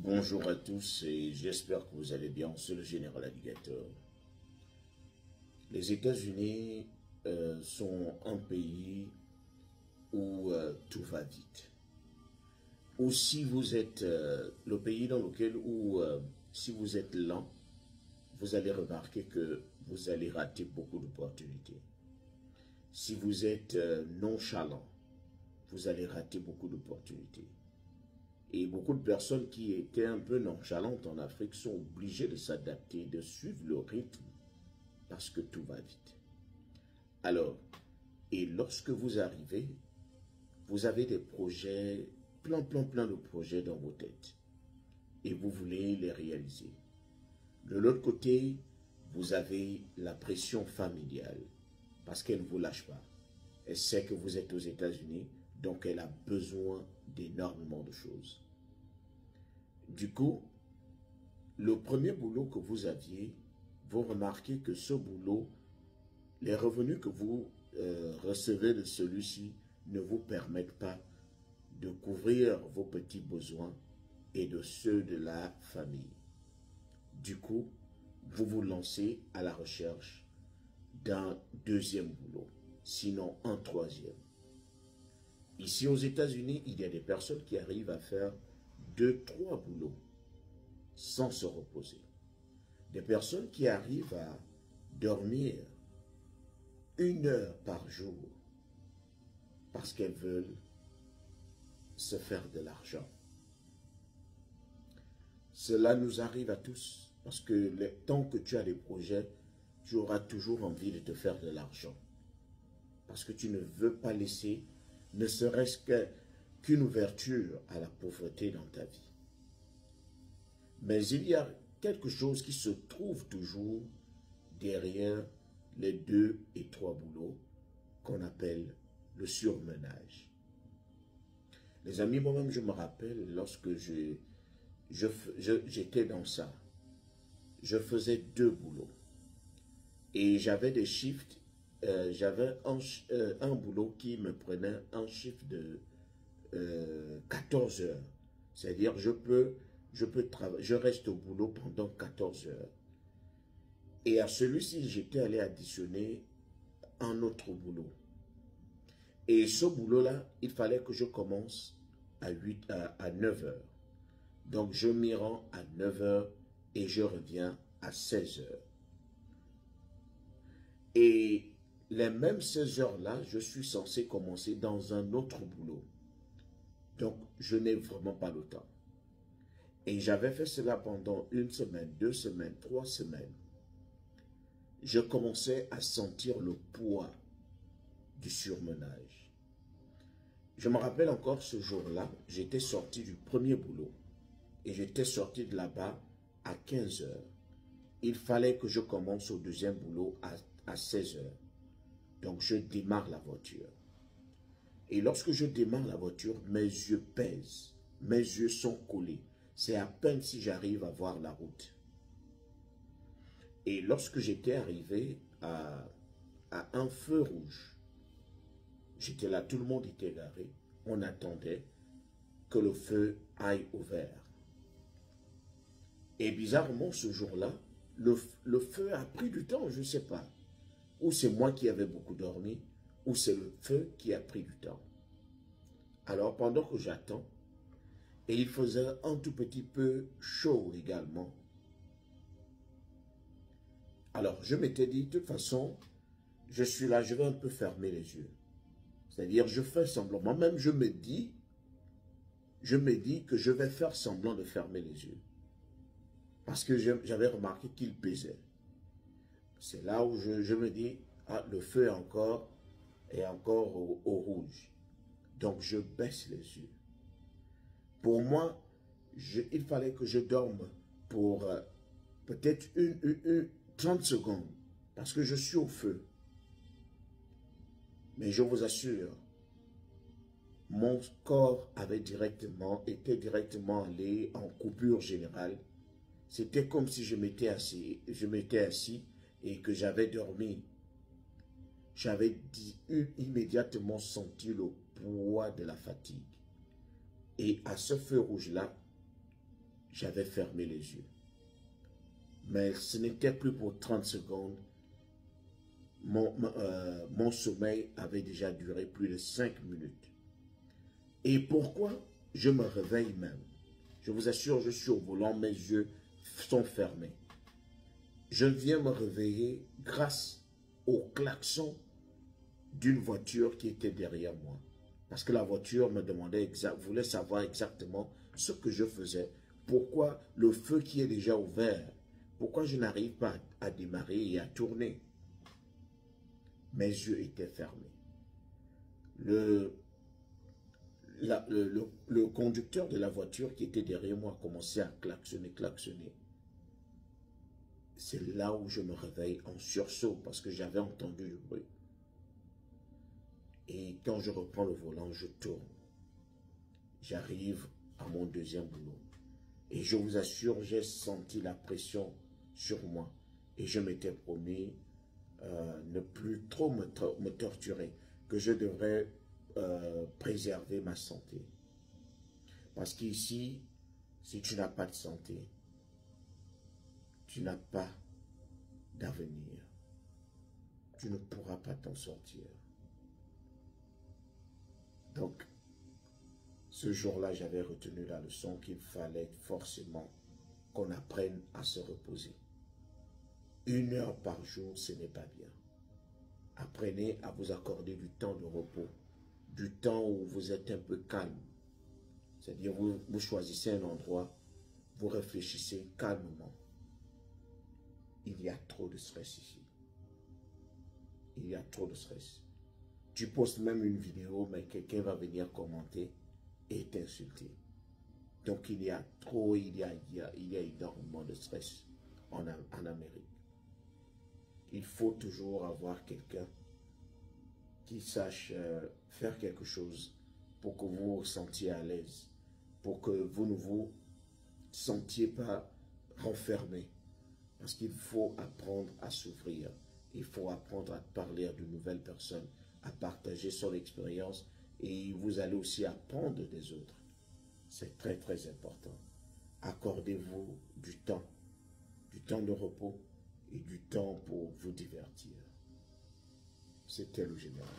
Bonjour à tous et j'espère que vous allez bien. C'est le général Alligator. Les États-Unis sont un pays où tout va vite. Ou si vous êtes le pays dans lequel si vous êtes lent, vous allez remarquer que vous allez rater beaucoup d'opportunités. Si vous êtes nonchalant, vous allez rater beaucoup d'opportunités. Et beaucoup de personnes qui étaient un peu nonchalantes en Afrique sont obligées de s'adapter, de suivre le rythme, parce que tout va vite. Alors, et lorsque vous arrivez, vous avez des projets, plein de projets dans vos têtes. Et vous voulez les réaliser. De l'autre côté, vous avez la pression familiale, parce qu'elle ne vous lâche pas. Elle sait que vous êtes aux États-Unis, donc elle a besoin d'énormément de choses. Du coup, le premier boulot que vous aviez, vous remarquez que ce boulot, les revenus que vous recevez de celui-ci ne vous permettent pas de couvrir vos petits besoins et de ceux de la famille. Du coup, vous vous lancez à la recherche d'un deuxième boulot, sinon un troisième. Ici aux États-Unis, il y a des personnes qui arrivent à faire 2-3 boulots sans se reposer. Des personnes qui arrivent à dormir 1 heure par jour parce qu'elles veulent se faire de l'argent. Cela nous arrive à tous parce que tant que tu as des projets, tu auras toujours envie de te faire de l'argent. Parce que tu ne veux pas laisser ne serait-ce qu'une ouverture à la pauvreté dans ta vie. Mais il y a quelque chose qui se trouve toujours derrière les 2 et 3 boulots qu'on appelle le surmenage. Les amis, moi-même, je me rappelle lorsque j'étais dans ça, je faisais 2 boulots et j'avais des shifts. J'avais un boulot qui me prenait un chiffre de 14 heures. C'est-à-dire, je reste au boulot pendant 14 heures. Et à celui-ci, j'étais allé additionner un autre boulot. Et ce boulot-là, il fallait que je commence à 9 heures. Donc, je m'y rends à 9 heures et je reviens à 16 heures. Et les mêmes 16 heures-là, je suis censé commencer dans un autre boulot. Donc, je n'ai vraiment pas le temps. Et j'avais fait cela pendant 1 semaine, 2 semaines, 3 semaines. Je commençais à sentir le poids du surmenage. Je me rappelle encore ce jour-là, j'étais sorti du premier boulot. Et j'étais sorti de là-bas à 15 heures. Il fallait que je commence au deuxième boulot à 16 heures. Donc, je démarre la voiture. Et lorsque je démarre la voiture, mes yeux pèsent. Mes yeux sont collés. C'est à peine si j'arrive à voir la route. Et lorsque j'étais arrivé à un feu rouge, j'étais là, tout le monde était garé. On attendait que le feu aille au vert. Et bizarrement, ce jour-là, le feu a pris du temps, je ne sais pas. Ou c'est moi qui avais beaucoup dormi, ou c'est le feu qui a pris du temps. Alors, pendant que j'attends, et il faisait un tout petit peu chaud également. Alors, je m'étais dit, de toute façon, je suis là, je vais un peu fermer les yeux. C'est-à-dire, je fais semblant. Moi-même, je me dis que je vais faire semblant de fermer les yeux. Parce que j'avais remarqué qu'il pesait. C'est là où je me dis, ah, le feu est encore au rouge. Donc, je baisse les yeux. Pour moi, il fallait que je dorme pour peut-être 30 secondes. Parce que je suis au feu. Mais je vous assure, mon corps était directement allé en coupure générale. C'était comme si je m'étais assis et que j'avais dormi. J'avais immédiatement senti le poids de la fatigue. Et à ce feu rouge-là, j'avais fermé les yeux. Mais ce n'était plus pour 30 secondes. Mon sommeil avait déjà duré plus de 5 minutes. Et pourquoi je me réveille même? Je vous assure, je suis au volant, mes yeux sont fermés. Je viens me réveiller grâce au klaxon d'une voiture qui était derrière moi. Parce que la voiture me demandait voulait savoir exactement ce que je faisais. Pourquoi le feu qui est déjà ouvert, pourquoi je n'arrive pas à démarrer et à tourner? Mes yeux étaient fermés. Le conducteur de la voiture qui était derrière moi commençait à klaxonner. C'est là où je me réveille en sursaut parce que j'avais entendu le bruit. Et quand je reprends le volant, je tourne. J'arrive à mon deuxième boulot. Et je vous assure, j'ai senti la pression sur moi. Et je m'étais promis ne plus trop me torturer, que je devrais préserver ma santé. Parce qu'ici, si tu n'as pas de santé, tu n'as pas d'avenir. Tu ne pourras pas t'en sortir. Donc, ce jour-là, j'avais retenu la leçon qu'il fallait forcément qu'on apprenne à se reposer. 1 heure par jour, ce n'est pas bien. Apprenez à vous accorder du temps de repos, du temps où vous êtes un peu calme. C'est-à-dire, vous choisissez un endroit, vous réfléchissez calmement. Il y a trop de stress ici. Il y a trop de stress. Tu postes même une vidéo, mais quelqu'un va venir commenter et t'insulter. Donc il y a énormément de stress en Amérique. Il faut toujours avoir quelqu'un qui sache faire quelque chose pour que vous vous sentiez à l'aise, pour que vous ne vous sentiez pas renfermé. Parce qu'il faut apprendre à s'ouvrir. Il faut apprendre à parler à de nouvelles personnes, à partager son expérience et vous allez aussi apprendre des autres. C'est très très important. Accordez-vous du temps de repos et du temps pour vous divertir. C'était le général.